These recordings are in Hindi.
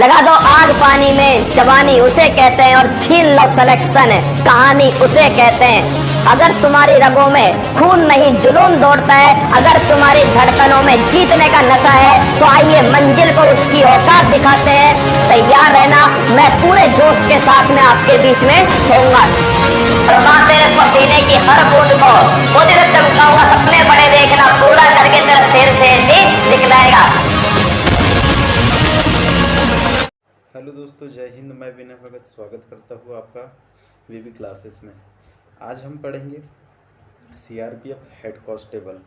लगा दो आग पानी में, जवानी उसे कहते हैं, और छीन लो सिलेक्शन, कहानी उसे कहते हैं। अगर तुम्हारी रगों में खून नहीं जुनून दौड़ता है, अगर तुम्हारी धड़कनों में जीतने का नशा है, तो आइए मंजिल को उसकी औकात दिखाते हैं। तैयार रहना, मैं पूरे जोश के साथ में आपके बीच में होऊंगा। तेरे पसीने की हर बूंद को मुझे चमकाऊंगा, सपने बड़े देखना, पूरा करके तेरा शेर शेर ही दिखलाएगा। हेलो दोस्तों, जय हिंद। मैं विनय भगत स्वागत करता हूँ आपका वीवी क्लासेस में। आज हम पढ़ेंगे CRPF head constable,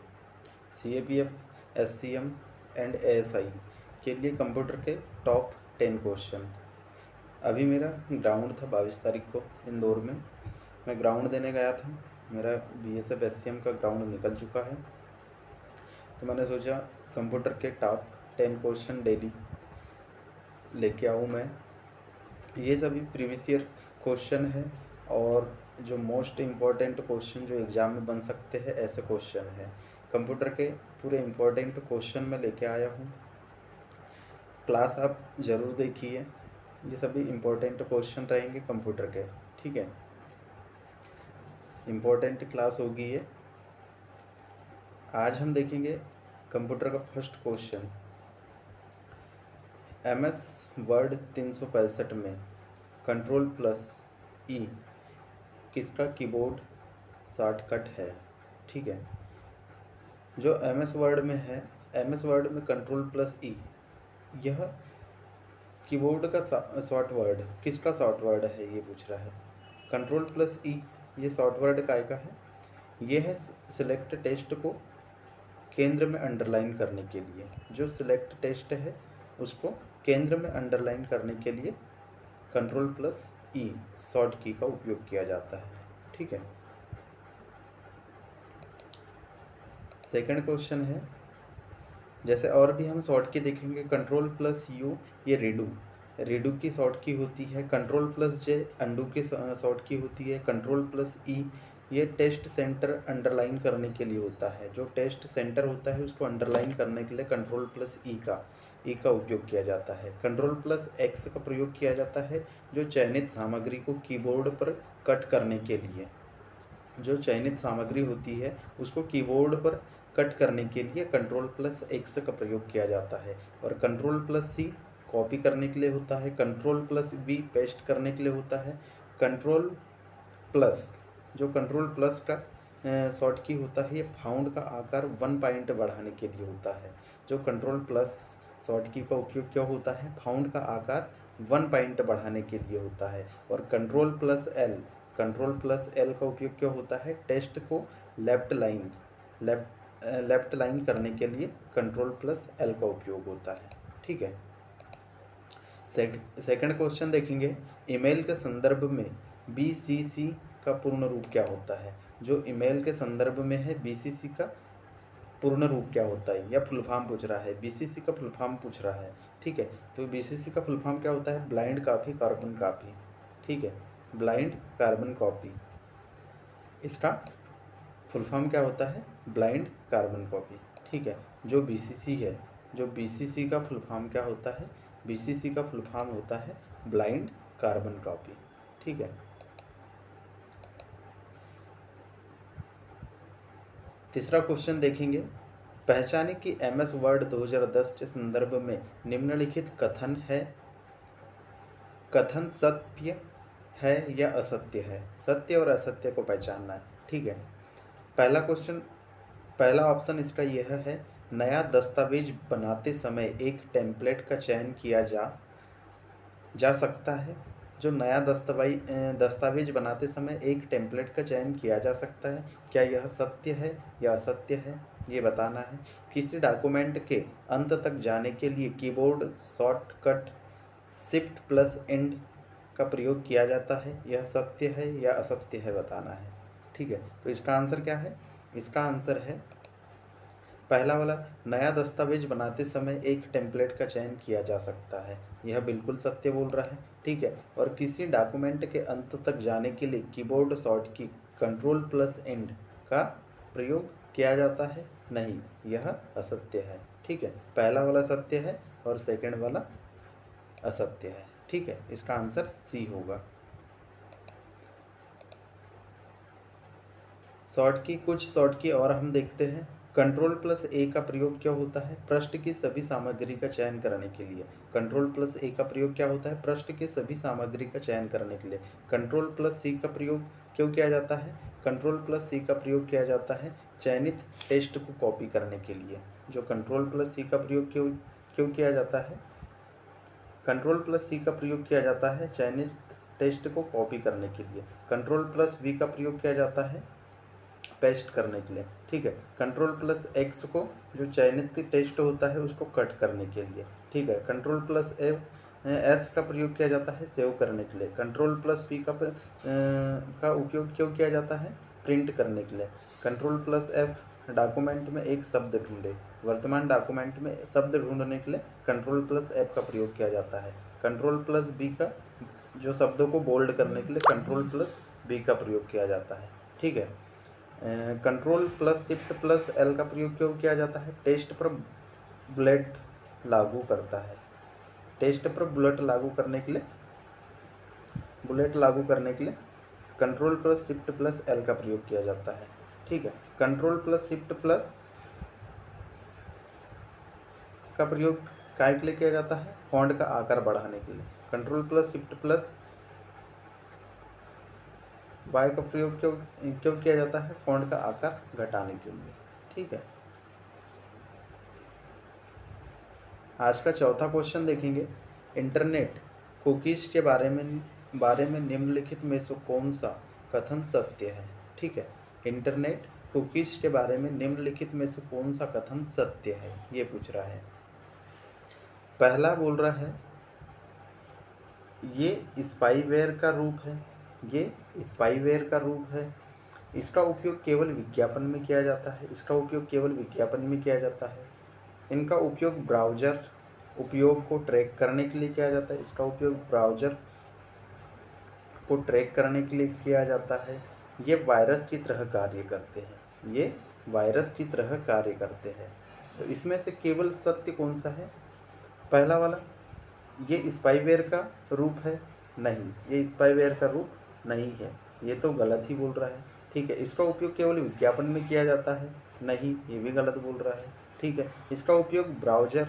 CAPF, SCM and ASI के लिए कंप्यूटर के टॉप 10 क्वेश्चन। अभी मेरा ग्राउंड था 22 तारीख को इंदौर में। मैं ग्राउंड देने गया था। मेरा बीएसएफ एससीएम का ग्राउंड निकल चुका है, तो मैंने सोचा कंप्यूटर के टॉप 10 क्वेश्चन डेली लेके आऊँ मैं। ये सभी प्रीवियस ईयर क्वेश्चन है और जो मोस्ट इम्पॉर्टेंट क्वेश्चन जो एग्ज़ाम में बन सकते हैं, ऐसे क्वेश्चन है। कंप्यूटर के पूरे इम्पोर्टेंट क्वेश्चन में लेके आया हूँ। क्लास आप ज़रूर देखिए, ये सभी इम्पोर्टेंट क्वेश्चन रहेंगे कंप्यूटर के, ठीक है। इम्पोर्टेंट क्लास होगी ये। आज हम देखेंगे कंप्यूटर का फर्स्ट क्वेश्चन। MS वर्ड 365 में Ctrl+E किसका कीबोर्ड शॉर्टकट है, ठीक है। जो MS वर्ड में है, MS वर्ड में Ctrl+E यह कीबोर्ड का शॉर्ट वर्ड, किसका शॉर्ट वर्ड है ये पूछ रहा है। Ctrl+E ये शॉर्ट वर्ड काय का है? ये है सिलेक्ट टेस्ट को केंद्र में अंडरलाइन करने के लिए। जो सिलेक्ट टेस्ट है उसको केंद्र में अंडरलाइन करने के लिए Ctrl+E शॉर्ट की का उपयोग किया जाता है, ठीक है। सेकंड क्वेश्चन है, जैसे और भी हम शॉर्ट की देखेंगे। Ctrl+U ये रीडू की शॉर्ट की होती है। Ctrl+J अंडू की शॉर्ट की होती है। Ctrl+E ये टेस्ट सेंटर अंडरलाइन करने के लिए होता है। जो टेस्ट सेंटर होता है उसको अंडरलाइन करने के लिए Ctrl+E का उपयोग किया जाता है। Ctrl+X का प्रयोग किया जाता है जो चयनित सामग्री को कीबोर्ड पर कट करने के लिए। जो चयनित सामग्री होती है उसको कीबोर्ड पर कट करने के लिए Ctrl+X का प्रयोग किया जाता है। और Ctrl+C कॉपी करने के लिए होता है। Ctrl+V पेस्ट करने के लिए होता है। जो Ctrl+ का शॉर्ट की होता है, ये फाउंड का आकार 1 पॉइंट बढ़ाने के लिए होता है। जो Ctrl+ शॉर्ट की का उपयोग क्या होता है? फाउंड का आकार 1 पॉइंट बढ़ाने के लिए होता है। और Ctrl+L का उपयोग क्या होता है? टेस्ट को लेफ्ट लाइन करने के लिए Ctrl+L का उपयोग होता है, ठीक है। सेकंड क्वेश्चन देखेंगे। ईमेल के संदर्भ में BCC का पूर्ण रूप क्या होता है? जो ईमेल के संदर्भ में है, BCC का पूर्ण रूप क्या होता है या फुल फॉर्म पूछ रहा है। BCC का फुल फॉर्म पूछ रहा है, ठीक है। तो BCC का फुल फॉर्म क्या होता है? ब्लाइंड कॉपी कार्बन कॉपी, ठीक है। ब्लाइंड कार्बन कॉपी, इसका फुल फॉर्म क्या होता है? ब्लाइंड कार्बन कॉपी, ठीक है। जो BCC का फुल फॉर्म क्या होता है? BCC का फुल फॉर्म होता है ब्लाइंड कार्बन कॉपी, ठीक है। तीसरा क्वेश्चन देखेंगे। पहचाने कि MS वर्ड 2010 के संदर्भ में निम्नलिखित कथन सत्य है या असत्य है। सत्य और असत्य को पहचानना है, ठीक है। पहला ऑप्शन इसका यह है, नया दस्तावेज बनाते समय एक टेम्पलेट का चयन किया जा सकता है। जो नया दस्तावेज बनाते समय एक टेम्पलेट का चयन किया जा सकता है, क्या यह सत्य है या असत्य है, ये बताना है। किसी डॉक्यूमेंट के अंत तक जाने के लिए कीबोर्ड शॉर्टकट Shift+End का प्रयोग किया जाता है, यह सत्य है या असत्य है बताना है, ठीक है। तो इसका आंसर क्या है? इसका आंसर है पहला वाला, नया दस्तावेज बनाते समय एक टेम्पलेट का चयन किया जा सकता है, यह बिल्कुल सत्य बोल रहा है, ठीक है। और किसी डॉक्यूमेंट के अंत तक जाने के लिए कीबोर्ड शॉर्ट की Ctrl+End का प्रयोग किया जाता है, नहीं, यह असत्य है, ठीक है। पहला वाला सत्य है और सेकंड वाला असत्य है। ठीक है, इसका आंसर सी होगा। कुछ शॉर्ट की और हम देखते हैं। कंट्रोल प्लस ए का प्रयोग क्या होता है? पृष्ठ की सभी सामग्री का चयन करने के लिए। कंट्रोल प्लस ए का प्रयोग क्या होता है? पृष्ठ की सभी सामग्री का चयन करने के लिए। कंट्रोल प्लस सी का प्रयोग क्यों किया जाता है? कंट्रोल प्लस सी का प्रयोग किया जाता है चयनित टेक्स्ट को कॉपी करने के लिए। जो कंट्रोल प्लस सी का प्रयोग क्यों किया जाता है? कंट्रोल प्लस सी का प्रयोग किया जाता है चयनित टेक्स्ट को कॉपी करने के लिए। कंट्रोल प्लस वी का प्रयोग किया जाता है पेस्ट करने के लिए। ठीक है, कंट्रोल प्लस एक्स को जो चयनित टेक्स्ट होता है उसको कट करने के लिए। ठीक है, कंट्रोल प्लस एस का प्रयोग किया जाता है सेव करने के लिए। कंट्रोल प्लस पी का उपयोग क्यों किया जाता है? प्रिंट करने के लिए। कंट्रोल प्लस एफ डॉक्यूमेंट में एक शब्द ढूंढे। वर्तमान डॉक्यूमेंट में शब्द ढूंढने के लिए कंट्रोल प्लस एफ का प्रयोग किया जाता है। कंट्रोल प्लस बी का जो शब्दों को बोल्ड करने के लिए कंट्रोल प्लस बी का प्रयोग किया जाता है। ठीक है, control plus shift plus L का प्रयोग क्यों किया जाता है? टेक्स्ट पर बुलेट लागू करता है। टेक्स्ट पर बुलेट लागू करने के लिए control plus shift plus L का प्रयोग किया जाता है। ठीक है, कंट्रोल प्लस शिफ्ट प्लस का प्रयोग काय के लिए किया जाता है? फॉन्ट का आकार बढ़ाने के लिए। Control plus shift plus Y का प्रयोग क्यों किया जाता है? फॉन्ट का आकार घटाने के लिए। ठीक है, आज का चौथा क्वेश्चन देखेंगे। इंटरनेट कुकीज के बारे में निम्नलिखित में से कौन सा कथन सत्य है? ठीक है, इंटरनेट कुकीज के बारे में निम्नलिखित में से कौन सा कथन सत्य है, ये पूछ रहा है। पहला बोल रहा है ये स्पाईवेयर का रूप है। ये स्पाईवेयर का रूप है। इसका उपयोग केवल विज्ञापन में किया जाता है। इसका उपयोग केवल विज्ञापन में किया जाता है। इनका उपयोग ब्राउज़र उपयोग को ट्रैक करने के लिए किया जाता है। इसका उपयोग ब्राउज़र को ट्रैक करने के लिए किया जाता है। ये वायरस की तरह कार्य करते हैं। ये वायरस की तरह कार्य करते हैं। तो इसमें से केवल सत्य कौन सा है? पहला वाला, ये स्पाईवेयर का रूप है। नहीं, ये स्पाईवेयर का रूप नहीं है, ये तो गलत ही बोल रहा है। ठीक है, इसका उपयोग केवल विज्ञापन में किया जाता है। नहीं, ये भी गलत बोल रहा है। ठीक है, इसका उपयोग ब्राउज़र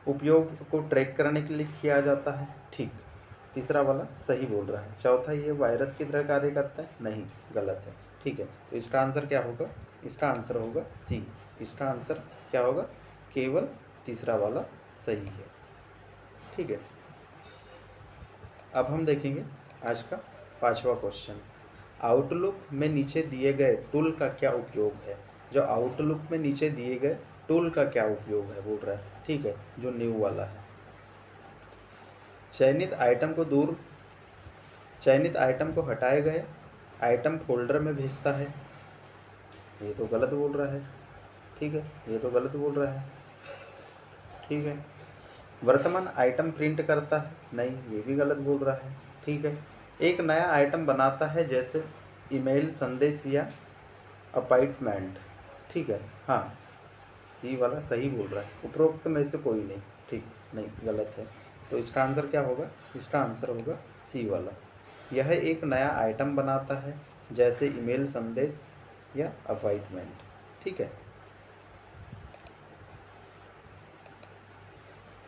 उपयोग को ट्रैक करने के लिए किया जाता है। ठीक, तीसरा वाला सही बोल रहा है। चौथा, ये वायरस की तरह कार्य करता है। नहीं, गलत है। ठीक है, तो इसका आंसर क्या होगा? इसका आंसर होगा सी। इसका आंसर क्या होगा? केवल तीसरा वाला सही है। ठीक है, अब हम देखेंगे आज का पांचवा क्वेश्चन। आउटलुक में नीचे दिए गए टूल का क्या उपयोग है? जो आउटलुक में नीचे दिए गए टूल का क्या उपयोग है बोल रहा है। ठीक है, जो न्यू वाला है। चयनित आइटम को हटाए गए आइटम फोल्डर में भेजता है। ये तो गलत बोल रहा है। ठीक है, ये तो गलत बोल रहा है। ठीक है, वर्तमान आइटम प्रिंट करता है। नहीं, ये भी गलत बोल रहा है। ठीक है, एक नया आइटम बनाता है जैसे ईमेल संदेश या अपॉइंटमेंट। ठीक है, हाँ, सी वाला सही बोल रहा है। उपरोक्त में से कोई नहीं। ठीक, नहीं, गलत है। तो इसका आंसर क्या होगा? इसका आंसर होगा सी वाला। यह एक नया आइटम बनाता है जैसे ईमेल संदेश या अपॉइंटमेंट। ठीक है,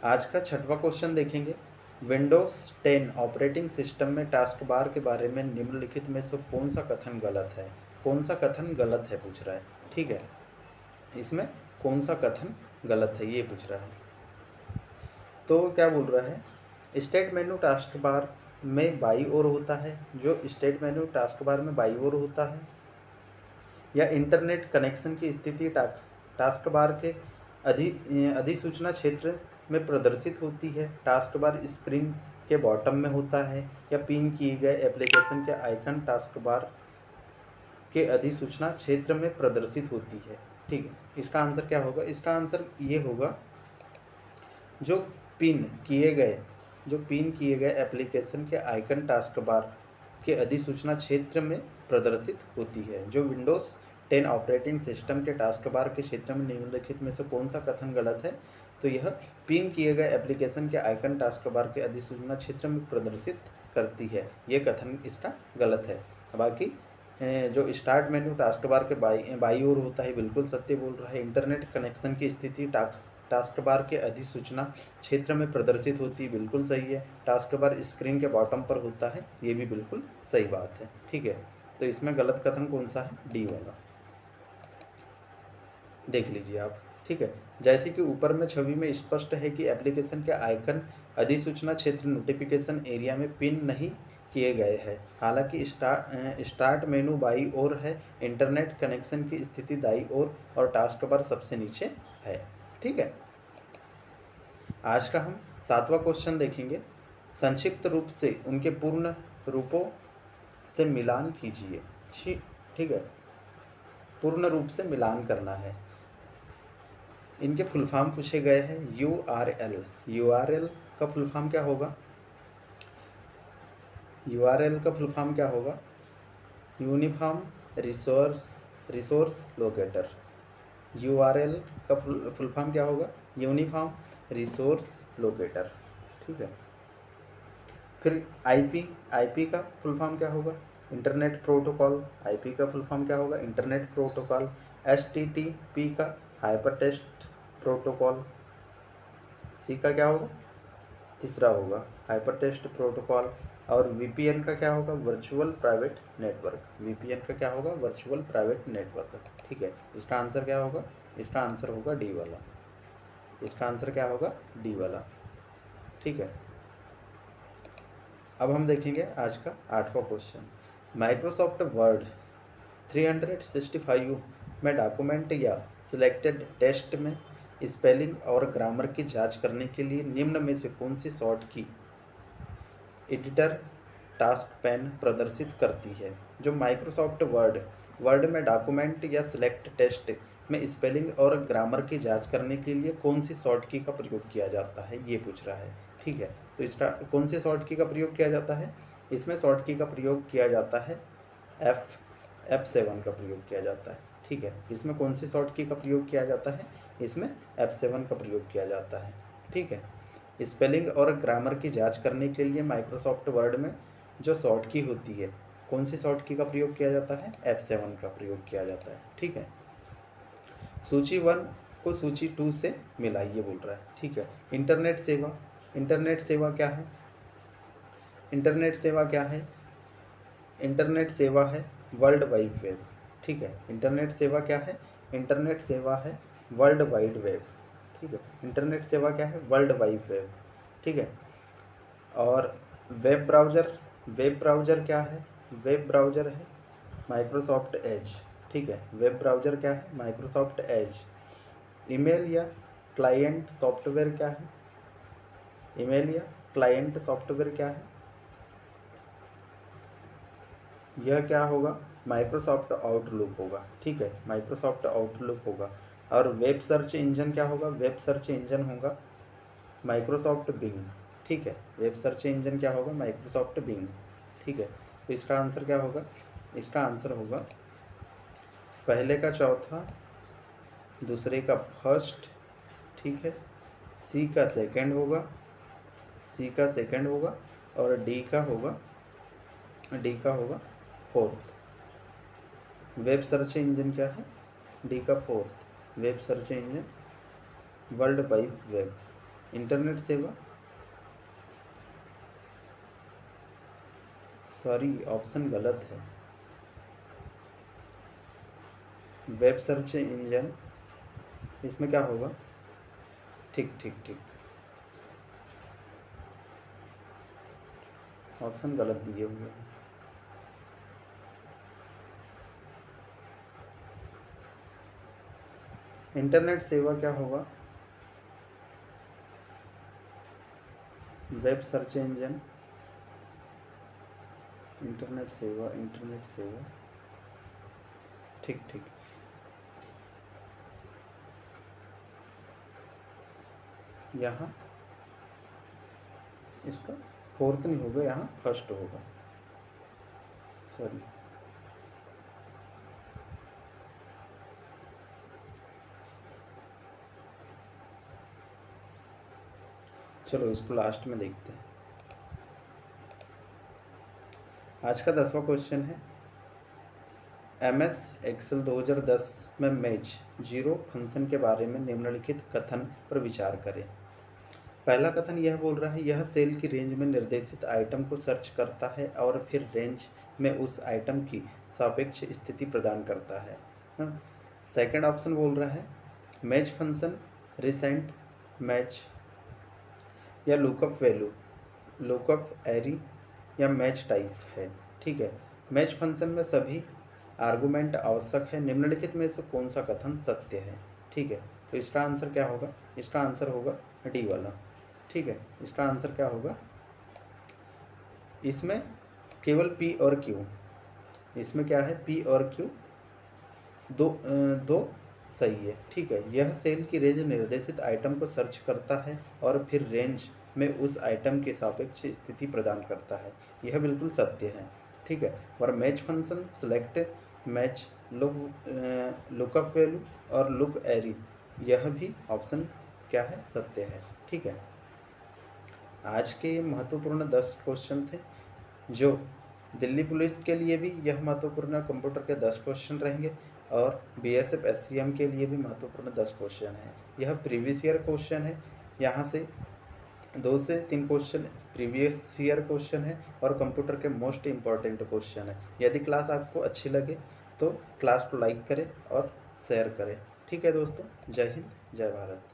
आज का छठवां क्वेश्चन देखेंगे। विंडोज 10 ऑपरेटिंग सिस्टम में टास्क बार के बारे में निम्नलिखित में से कौन सा कथन गलत है? कौन सा कथन गलत है पूछ रहा है। ठीक है, इसमें कौन सा कथन गलत है ये पूछ रहा है। तो क्या बोल रहा है? स्टेट मेनू टास्क बार में बाई ओर होता है। जो स्टेट मेनू टास्क बार में बाई ओर होता है, या इंटरनेट कनेक्शन की स्थिति टास्क बार के अधिसूचना क्षेत्र में प्रदर्शित होती है। टास्क बार स्क्रीन के बॉटम में होता है, या पिन किए गए एप्लीकेशन के आइकन टास्क बार के अधिसूचना क्षेत्र में प्रदर्शित होती है। ठीक है, इसका आंसर क्या होगा? इसका आंसर ये होगा, जो पिन किए गए एप्लीकेशन के आइकन टास्क बार के अधिसूचना क्षेत्र में प्रदर्शित होती है। जो विंडोज़ 10 ऑपरेटिंग सिस्टम के टास्क बार के क्षेत्र में निम्नलिखित में से कौन सा कथन गलत है? तो यह पिन किए गए एप्लीकेशन के आइकन टास्क बार के अधिसूचना क्षेत्र में प्रदर्शित करती है, ये कथन इसका गलत है। बाकी जो स्टार्ट मेन्यू टास्क बार के बाई ओर होता है, बिल्कुल सत्य बोल रहा है। इंटरनेट कनेक्शन की स्थिति टास्क बार के अधिसूचना क्षेत्र में प्रदर्शित होती है, बिल्कुल सही है। टास्क बार स्क्रीन के बॉटम पर होता है, ये भी बिल्कुल सही बात है। ठीक है, तो इसमें गलत कथन कौन सा है? डी वाला, देख लीजिए आप। ठीक है, जैसे कि ऊपर में छवि में स्पष्ट है कि एप्लीकेशन के आइकन अधिसूचना क्षेत्र नोटिफिकेशन एरिया में पिन नहीं किए गए हैं। हालांकि स्टार्ट मेनू बाई ओर है, इंटरनेट कनेक्शन की स्थिति दाई ओर और टास्क बार सबसे नीचे है। ठीक है, आज का हम 7वां क्वेश्चन देखेंगे। संक्षिप्त रूप से उनके पूर्ण रूपों से मिलान कीजिए। ठीक है, पूर्ण रूप से मिलान करना है। इनके फुल फॉर्म पूछे गए हैं। URL का फुल फॉर्म क्या होगा? URL का फुल फॉर्म क्या होगा? Uniform resource locator. URL का फुल फॉर्म क्या होगा? Uniform resource locator. ठीक है, फिर IP का फुल फॉर्म क्या होगा? Internet protocol. IP का फुल फॉर्म क्या होगा? Internet protocol. HTTP का हाइपरटेक्स्ट प्रोटोकॉल। C का क्या होगा? तीसरा होगा हाइपरटेक्स्ट प्रोटोकॉल। और VPN का क्या होगा? Virtual private network. VPN का क्या होगा? Virtual private network. ठीक है, इसका आंसर क्या होगा? इसका आंसर होगा डी वाला। इसका आंसर क्या होगा? डी वाला। ठीक है, अब हम देखेंगे आज का 8वां क्वेश्चन। माइक्रोसॉफ्ट वर्ड 365 में डॉक्यूमेंट या सिलेक्टेड टेक्स्ट में स्पेलिंग और ग्रामर की जांच करने के लिए निम्न में से कौन सी शॉर्ट की एडिटर टास्क पैन प्रदर्शित करती है? जो माइक्रोसॉफ्ट वर्ड में डॉक्यूमेंट या सिलेक्ट टेक्स्ट में स्पेलिंग और ग्रामर की जांच करने के लिए कौन सी शॉर्ट की का प्रयोग किया जाता है, ये पूछ रहा है। ठीक है, तो इसका कौन सी शॉर्ट की का प्रयोग किया जाता है? इसमें शॉर्ट की का प्रयोग किया जाता है F7 का प्रयोग किया जाता है। ठीक है, इसमें कौन सी शॉर्ट की का प्रयोग किया जाता है? इसमें F7 का प्रयोग किया जाता है। ठीक है, स्पेलिंग और ग्रामर की जांच करने के लिए माइक्रोसॉफ्ट वर्ड में जो शॉर्ट की होती है, कौन सी शॉर्ट की का प्रयोग किया जाता है? F7 का प्रयोग किया जाता है। ठीक है, सूची 1 को सूची 2 से मिलाइए बोल रहा है। ठीक है, इंटरनेट सेवा क्या है? इंटरनेट सेवा क्या है? इंटरनेट सेवा है वर्ल्ड वाइड वेब। ठीक है, इंटरनेट सेवा क्या है? इंटरनेट सेवा है वर्ल्ड वाइड वेब। ठीक है, इंटरनेट सेवा क्या है? World wide web. ठीक है, और वेब ब्राउज़र क्या है? वेब ब्राउज़र है माइक्रोसॉफ्ट एज। ठीक है, वेब ब्राउज़र क्या है? Microsoft Edge. ईमेल या क्लाइंट सॉफ्टवेयर क्या है? ईमेल या क्लाइंट सॉफ्टवेयर क्या है? यह क्या होगा? माइक्रोसॉफ्ट आउटलुक होगा। ठीक है, माइक्रोसॉफ्ट आउटलुक होगा। और वेब सर्च इंजन क्या होगा? वेब सर्च इंजन होगा माइक्रोसॉफ्ट बिंग। ठीक है, वेब सर्च इंजन क्या होगा? Microsoft Bing. ठीक है, तो इसका आंसर क्या होगा? इसका आंसर होगा पहले का चौथा, दूसरे का फर्स्ट। ठीक है, सी का सेकंड होगा और डी का होगा फोर्थ। वेब सर्च इंजन क्या है? डी का fourth web search engine world wide web. Internet सेवा, सॉरी ऑप्शन गलत है। वेब सर्च इंजन, इसमें क्या होगा? ठीक, ऑप्शन गलत दिए हुए हैं। इंटरनेट सेवा क्या होगा? वेब सर्च इंजन, इंटरनेट सेवा ठीक। यहाँ इसका फोर्थ नहीं होगा, यहाँ फर्स्ट होगा। सॉरी, चलो इसको लास्ट में देखते हैं। आज का 10वां क्वेश्चन है MS एक्सेल 2010 में मैच 0 फंक्शन के बारे में निम्नलिखित कथन पर विचार करें। पहला कथन यह बोल रहा है, यह सेल की रेंज में निर्देशित आइटम को सर्च करता है और फिर रेंज में उस आइटम की सापेक्ष स्थिति प्रदान करता है। सेकंड ऑप्शन बोल रहा है मैच फंक्शन रिसेंट मैच या लुकअप वैल्यू, लुकअप एरी या मैच टाइप है। ठीक है, मैच फंक्शन में सभी आर्गुमेंट आवश्यक है, निम्नलिखित में से कौन सा कथन सत्य है। ठीक है, तो इसका आंसर क्या होगा, इसका आंसर होगा डी वाला। ठीक है, इसका आंसर क्या होगा, इसमें केवल पी और क्यू, इसमें क्या है पी और क्यू दो सही है। ठीक है, यह सेल की रेंज निर्देशित आइटम को सर्च करता है और फिर रेंज में उस आइटम के सापेक्ष स्थिति प्रदान करता है, यह बिल्कुल सत्य है। ठीक है, और match function select match lookup value और लुक एरी, यह भी ऑप्शन क्या है, सत्य है। ठीक है, आज के महत्वपूर्ण 10 क्वेश्चन थे, जो दिल्ली पुलिस के लिए भी यह महत्वपूर्ण कंप्यूटर के 10 क्वेश्चन रहेंगे और BSF SCM के लिए भी महत्वपूर्ण 10 क्वेश्चन है। यह प्रीवियस ईयर क्वेश्चन है, यहाँ से 2 से 3 क्वेश्चन प्रीवियस ईयर क्वेश्चन है और कंप्यूटर के मोस्ट इम्पॉर्टेंट क्वेश्चन है। यदि क्लास आपको अच्छी लगे तो क्लास को लाइक करें और शेयर करें। ठीक है दोस्तों, जय हिंद, जय भारत।